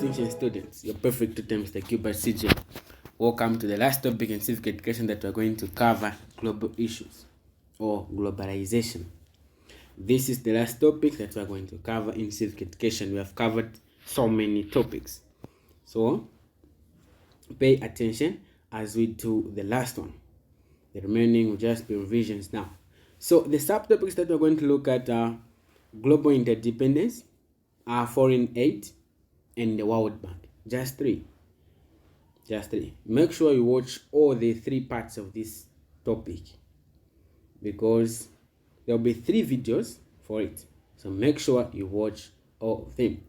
distinction students, your perfect two times the Cuba CJ. Welcome to the last topic in civic education that we're going to cover, global issues or globalization. This is the last topic that we're going to cover in civic education. We have covered so many topics. So pay attention as we do the last one. The remaining will just be revisions now. So the subtopics that we're going to look at are global interdependence, foreign aid, and the World Bank. Just three. Make sure you watch all the three parts of this topic because there will be 3 videos for it. So make sure you watch all of them.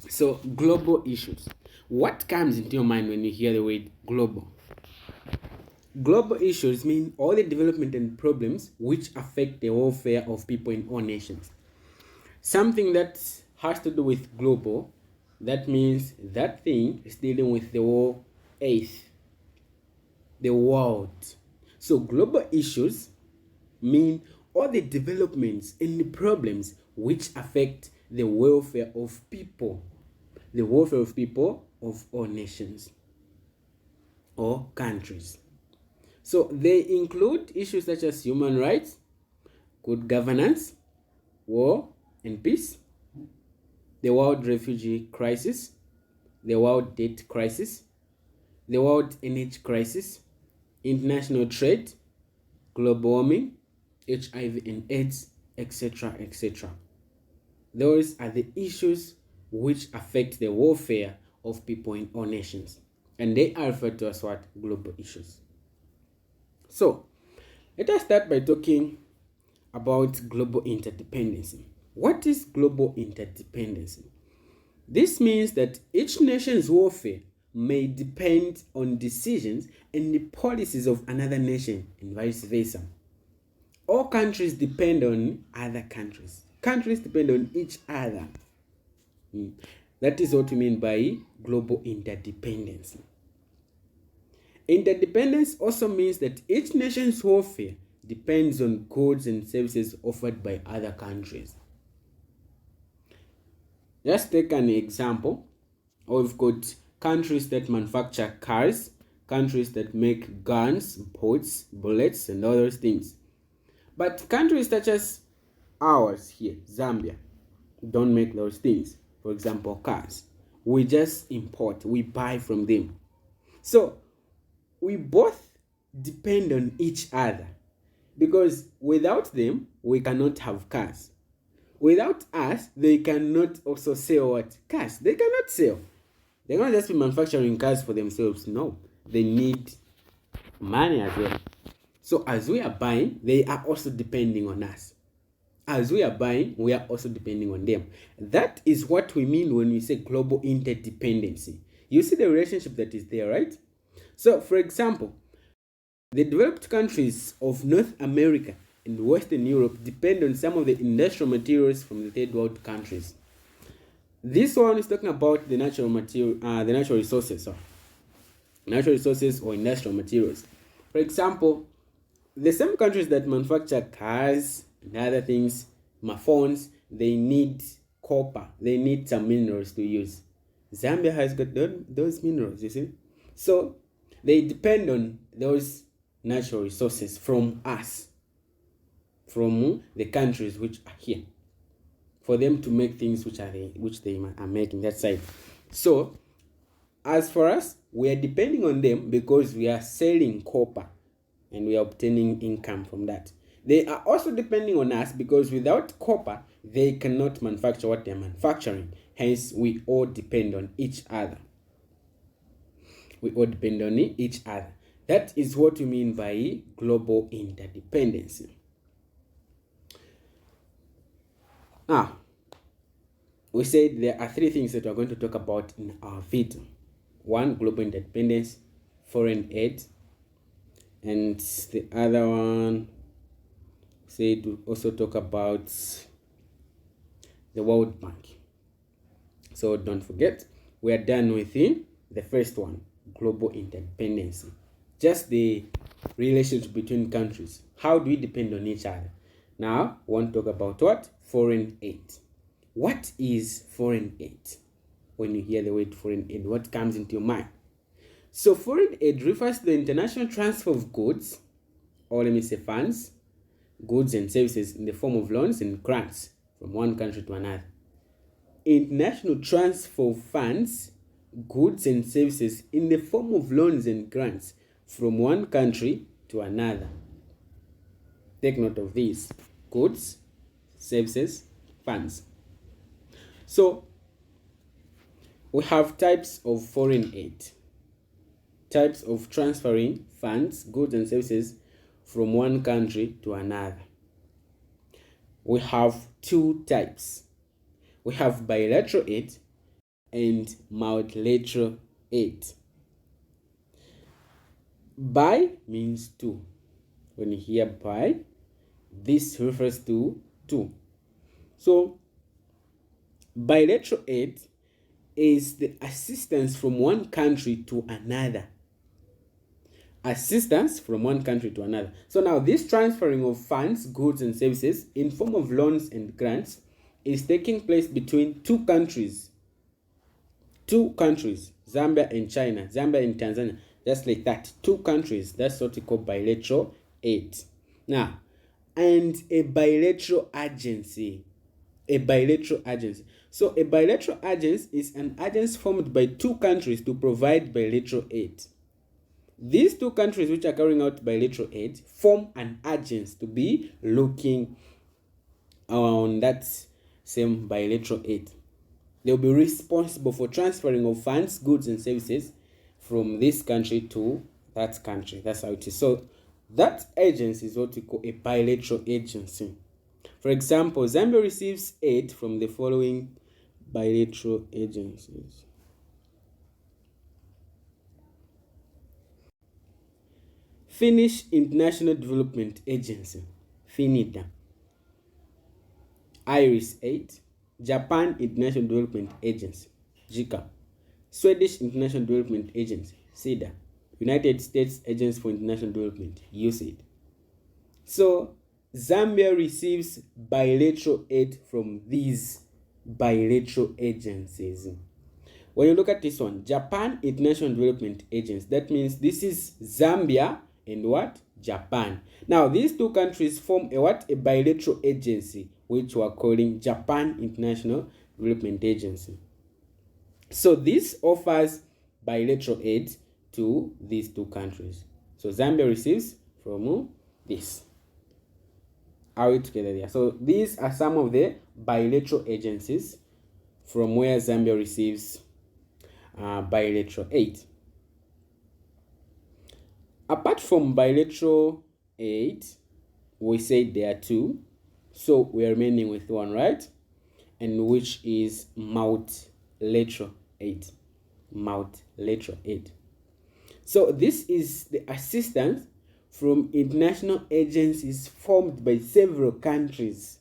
So global issues. What comes into your mind when you hear the word global? Global issues mean all the development and problems which affect the welfare of people in all nations. Something that has to do with global, that means that thing is dealing with the whole earth, the world. So global issues mean all the developments and the problems which affect the welfare of people, of all nations or countries. So they include issues such as human rights, good governance, war and peace, the world refugee crisis, the world debt crisis, the world energy crisis, international trade, global warming, HIV and AIDS, etc., etc. Those are the issues which affect the welfare of people in all nations, and they are referred to as what? Global issues. So let us start by talking about global interdependency. What is global interdependency? This means that each nation's welfare may depend on decisions and the policies of another nation and vice versa. All countries depend on other countries. Countries depend on each other. That is what we mean by global interdependency. Interdependence also means that each nation's welfare depends on goods and services offered by other countries. Let's take an example. We've got countries that manufacture cars, countries that make guns, boats, bullets, and all those things. But countries such as ours here, Zambia, don't make those things. For example, cars. We just import, we buy from them. So we both depend on each other because without them, we cannot have cars. Without us, they cannot also sell what? Cars. They cannot sell. They cannot just be manufacturing cars for themselves. No, they need money as well. So as we are buying, they are also depending on us. As we are buying, we are also depending on them. That is what we mean when we say global interdependency. You see the relationship that is there, right? So, for example, the developed countries of North America and Western Europe depend on some of the industrial materials from the third world countries. This one is talking about the natural resources or industrial materials. For example, the same countries that manufacture cars and other things, my phones, they need copper. They need some minerals to use. Zambia has got those minerals, you see. So they depend on those natural resources from us, from the countries which are here, for them to make things which they are making that side. So as for us, we are depending on them because we are selling copper and we are obtaining income from that. They are also depending on us because without copper, they cannot manufacture what they are manufacturing. Hence, we all depend on each other. That is what we mean by global interdependency. Now, we said there are 3 things that we're going to talk about in our video. 1, global interdependence, foreign aid, and the other one said we also talk about the World Bank. So don't forget, we are done with the first one, global interdependence. Just the relationship between countries. How do we depend on each other? Now, I want to talk about what? Foreign aid. What is foreign aid? when you hear the word foreign aid? What comes into your mind? So foreign aid refers to the international transfer of goods, or let me say funds, goods and services in the form of loans and grants from one country to another. International transfer of funds, goods and services in the form of loans and grants from one country to another. Take note of these: goods, services, funds. So we have types of foreign aid, types of transferring funds, goods and services from one country to another. We have two types. We have bilateral aid and multilateral aid. Bi means two. When you hear bi, this refers to two. So bilateral aid is the assistance from one country to another. Assistance from one country to another. So now this transferring of funds, goods and services in form of loans and grants is taking place between two countries, Zambia and China, Zambia and Tanzania, just like that. Two countries. That's what we call bilateral aid. Now, and a bilateral agency. So a bilateral agency is an agency formed by two countries to provide bilateral aid. These two countries which are carrying out bilateral aid form an agency to be looking on that same bilateral aid. They'll be responsible for transferring of funds, goods and services from this country to that country. That's how it is. So that agency is what we call a bilateral agency. For example, Zambia receives aid from the following bilateral agencies. Finnish International Development Agency, FINIDA. Irish Aid. Japan International Development Agency, JICA. Swedish International Development Agency, SIDA. United States Agency for International Development, USAID. So Zambia receives bilateral aid from these bilateral agencies. When you look at this one, Japan International Development Agency, that means this is Zambia and what? Japan. Now these two countries form a what? A bilateral agency, which we are calling Japan International Development Agency. So this offers bilateral aid to these two countries. So Zambia receives from this. Are we together there? So these are some of the bilateral agencies from where Zambia receives bilateral aid. Apart from bilateral aid, we said there are two, so we are remaining with one, right? And which is multilateral aid. Multilateral aid. So this is the assistance from international agencies formed by several countries.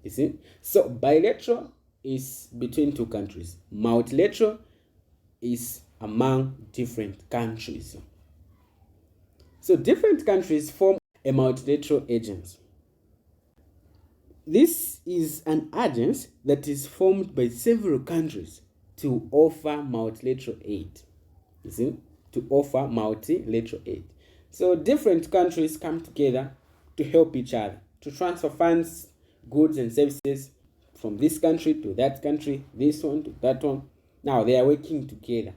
You see? So bilateral is between two countries. Multilateral is among different countries. So different countries form a multilateral agency. This is an agency that is formed by several countries to offer multilateral aid. You see? To offer multilateral aid. So different countries come together to help each other, to transfer funds, goods and services from this country to that country, this one to that one. Now they are working together.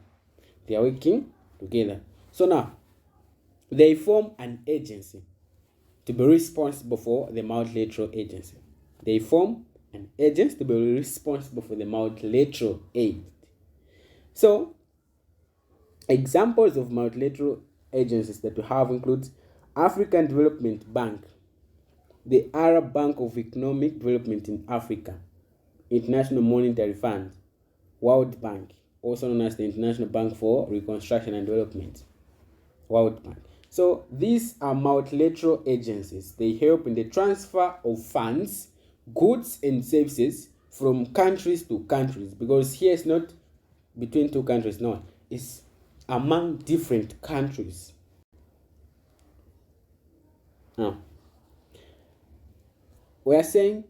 So now they form an agency to be responsible for the multilateral agency. They form an agency to be responsible for the multilateral aid. So examples of multilateral agencies that we have include African Development Bank, the Arab Bank of Economic Development in Africa, International Monetary Fund, World Bank, also known as the International Bank for Reconstruction and Development, World Bank. So these are multilateral agencies. They help in the transfer of funds, goods and services from countries to countries, because here it's not between two countries, no, it's among different countries. Now, we are saying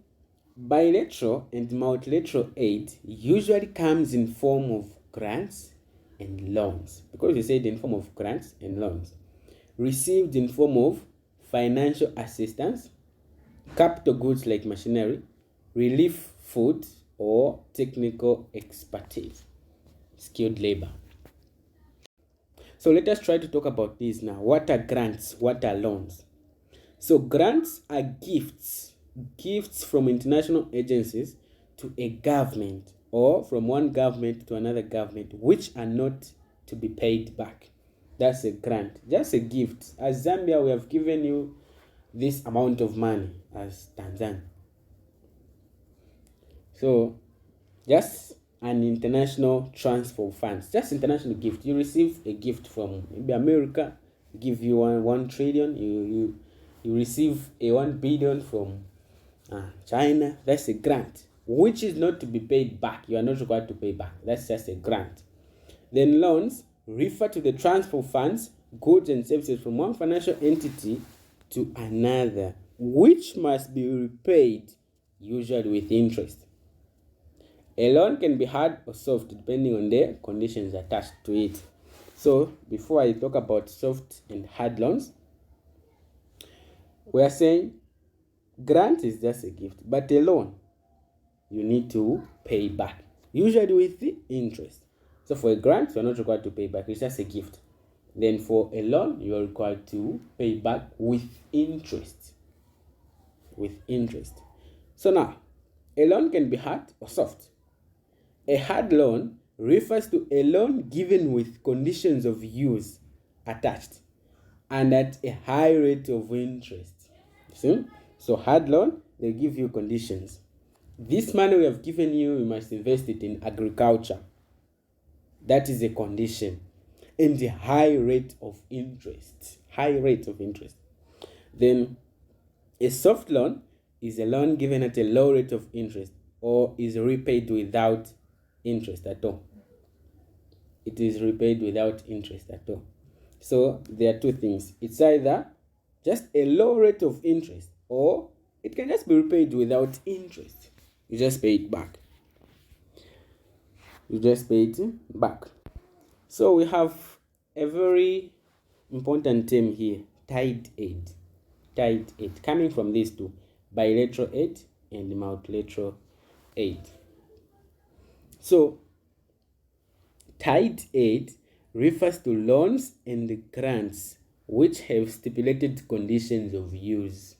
Bilateral and multilateral aid usually comes in form of grants and loans, because we said in form of grants and loans, received in form of financial assistance, capital goods like machinery, relief food, or technical expertise, skilled labor. So let us try to talk about this now. What are grants? What are loans? So grants are gifts from international agencies to a government, or from one government to another government, which are not to be paid back. That's a grant, just a gift. As Zambia, we have given you this amount of money as Tanzania. So just an international transfer of funds, just international gift. You receive a gift from maybe America, give you 1 trillion. You receive a 1 billion from China. That's a grant, which is not to be paid back. You are not required to pay back. That's just a grant. Then loans refer to the transfer of funds, goods and services from one financial entity to another, which must be repaid, usually with interest. A loan can be hard or soft depending on the conditions attached to it. So before I talk about soft and hard loans, we are saying grant is just a gift, but a loan you need to pay back, usually with the interest. So for a grant, you are not required to pay back, it's just a gift. Then for a loan, you are required to pay back with interest. With interest. So now, a loan can be hard or soft. A hard loan refers to a loan given with conditions of use attached and at a high rate of interest. See? So hard loan, they give you conditions. This money we have given you, you must invest it in agriculture. That is a condition. And the high rate of interest. High rate of interest. Then a soft loan is a loan given at a low rate of interest or is repaid without interest at all. It is repaid without interest at all. So there are two things. It's either just a low rate of interest, or it can just be repaid without interest. You just pay it back. You just pay it back. So we have a very important term here, tied aid. Tied aid, coming from these two, bilateral aid and multilateral aid. So tied aid refers to loans and grants which have stipulated conditions of use.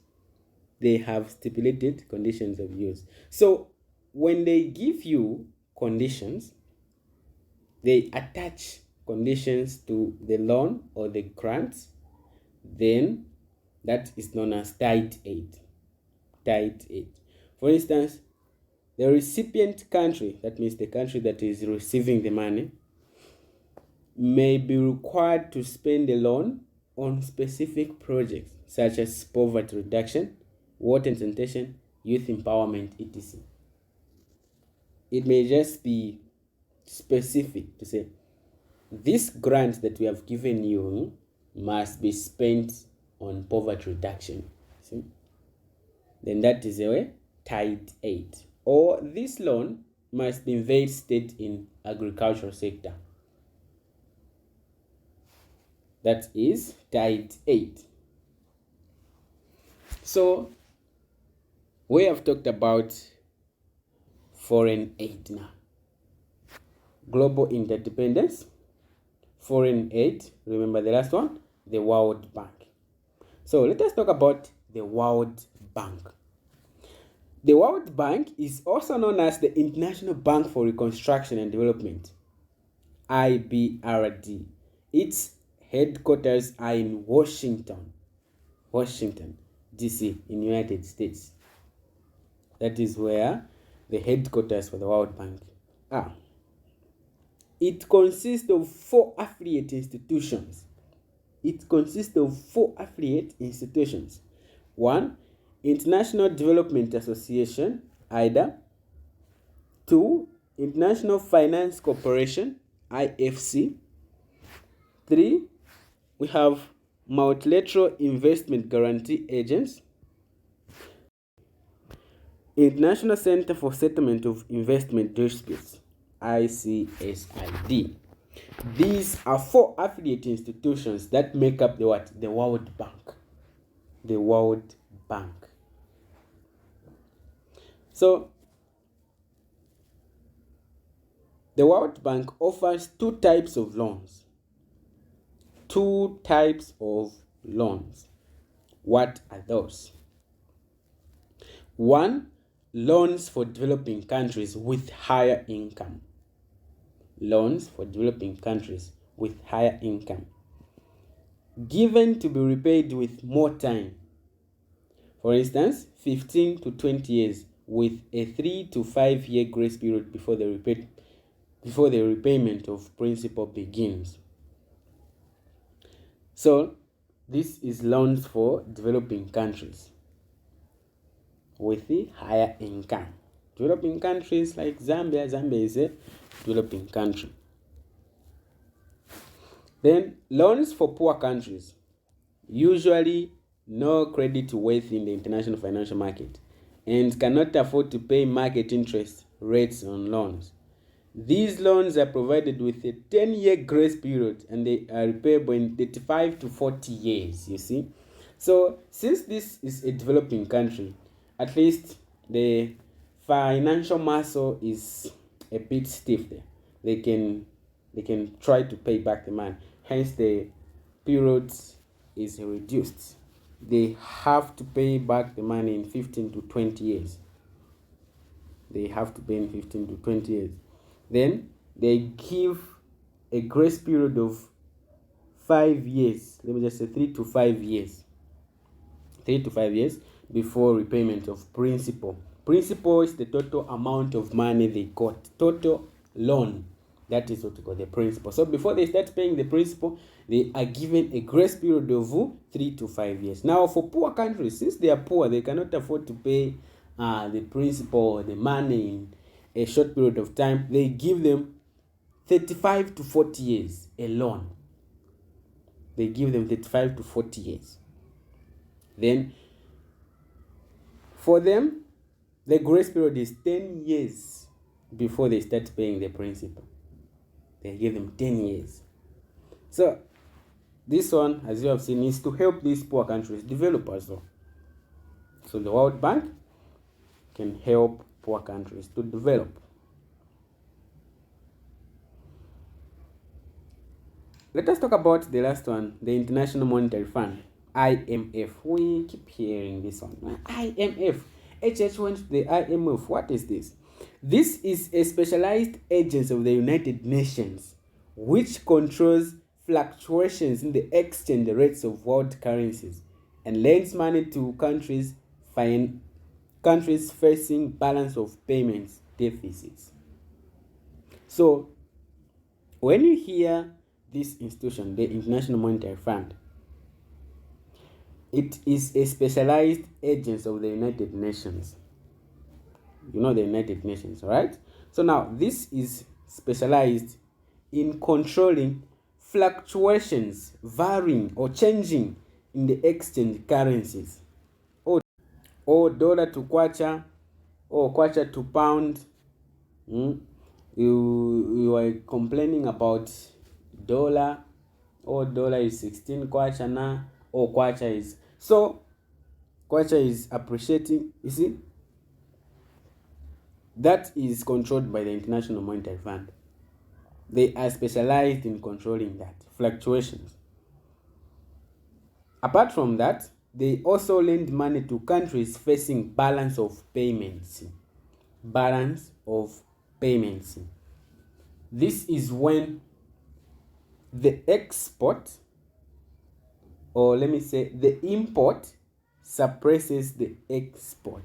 They have stipulated conditions of use. So when they give you conditions, they attach conditions to the loan or the grant, then that is known as tied aid. Tied aid. For instance, the recipient country, that means the country that is receiving the money, may be required to spend the loan on specific projects such as poverty reduction, water and sanitation, youth empowerment, etc. It may just be specific to say, this grant that we have given you must be spent on poverty reduction. See? Then that is a tied aid. Or this loan must be invested in agricultural sector. That is tied aid. So we have talked about foreign aid now. Global interdependence, foreign aid, remember the last one, the World Bank. So let us talk about the World Bank. The World Bank is also known as the International Bank for Reconstruction and Development, IBRD. Its headquarters are in Washington, D.C. in the United States. That is where the headquarters for the World Bank are. It consists of 4 affiliate institutions. 1, International Development Association, IDA. 2, International Finance Corporation, IFC. 3, we have Multilateral Investment Guarantee Agents. International Center for Settlement of Investment Disputes, ICSID. These are 4 affiliate institutions that make up the what? The World Bank. The World Bank. So, the World Bank offers 2 types of loans. 2 types of loans. What are those? 1, loans for developing countries with higher income. Loans for developing countries with higher income, given to be repaid with more time. For instance, 15 to 20 years with a 3 to 5 year grace period before the repayment of principal begins. So, this is loans for developing countries with the higher income. Developing countries like Zambia. Zambia is a developing country. Then loans for poor countries, usually no credit worth in the international financial market and cannot afford to pay market interest rates on loans. These loans are provided with a 10-year grace period and they are repayable in 35 to 40 years, you see. So since this is a developing country, at least the financial muscle is a bit stiff there. They can try to pay back the money. Hence the period is reduced. They have to pay back the money in 15 to 20 years. They have to pay in 15 to 20 years. Then they give a grace period of 5 years. Let me just say 3 to 5 years. 3 to 5 years before repayment of principal. Principal is the total amount of money they got. Total loan. That is what we call the principal. So before they start paying the principal, they are given a grace period of 3 to 5 years. Now, for poor countries, since they are poor, they cannot afford to pay the principal or the money in a short period of time. They give them 35 to 40 years a loan. They give them 35 to 40 years. Then, for them, the grace period is 10 years before they start paying the principal. They give them 10 years. So, this one, as you have seen, is to help these poor countries develop as well. So, the World Bank can help poor countries to develop. Let us talk about the last one, the International Monetary Fund, IMF. We keep hearing this one. IMF. HH went to the IMF. What is this? This is a specialized agency of the United Nations which controls fluctuations in the exchange rates of world currencies and lends money to countries facing balance of payments deficits. So, when you hear this institution, the International Monetary Fund, it is a specialized agency of the United Nations. You know the United Nations, right? So now this is specialized in controlling fluctuations, varying or changing in the exchange currencies. Or dollar to kwacha, or kwacha to pound. You are complaining about dollar, or dollar is 16 kwacha now, or kwacha is so kwacha is appreciating. You see, that is controlled by the International Monetary Fund. They are specialized in controlling that fluctuations. Apart from that, they also lend money to countries facing balance of payments. Balance of payments. This is when the export, or let me say the import, suppresses the export.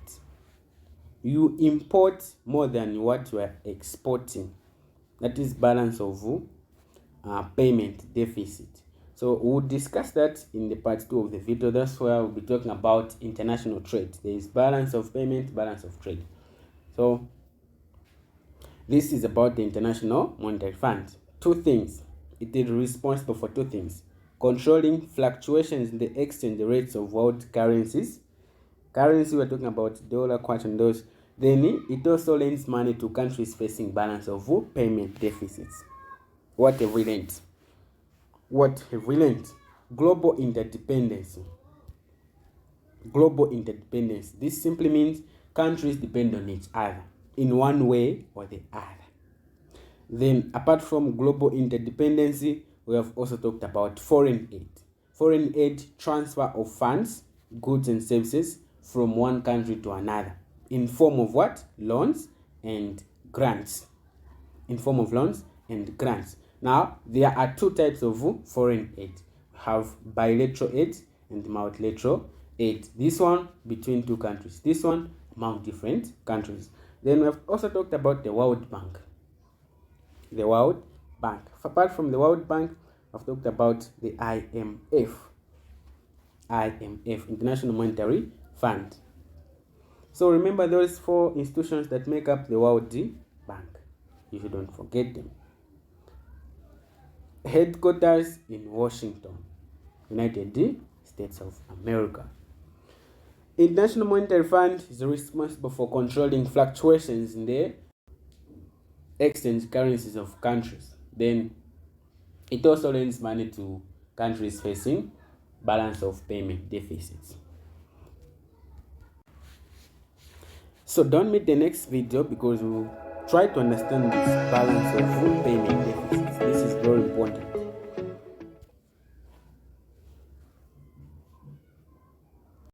You import more than what you are exporting. That is balance of payment deficit. So we'll discuss that in the part 2 of the video. That's where we'll be talking about international trade. There is balance of payment, balance of trade. So this is about the International Monetary Fund. 2 things. It is responsible for 2 things. Controlling fluctuations in the exchange rates of world currencies. Currency, we're talking about dollar, kwacha, and those. Then it also lends money to countries facing balance of payment deficits. What have we learned? What have we learned? Global interdependence. Global interdependence. This simply means countries depend on each other in one way or the other. Then, apart from global interdependency, we have also talked about foreign aid. Foreign aid, transfer of funds, goods and services from one country to another in form of what? Loans and grants. In form of loans and grants. Now, there are two types of foreign aid. We have bilateral aid and multilateral aid. This one between two countries. This one among different countries. Then we have also talked about the World Bank. The World Bank. Apart from the World Bank, I've talked about the IMF. IMF, International Monetary Fund. So remember those four institutions that make up the World Bank. You shouldn't forget them. Headquarters in Washington, United States of America. International Monetary Fund is responsible for controlling fluctuations in the exchange currencies of countries. Then it also lends money to countries facing balance of payment deficits. So don't miss the next video because we'll try to understand this balance of payment deficits. This is very important.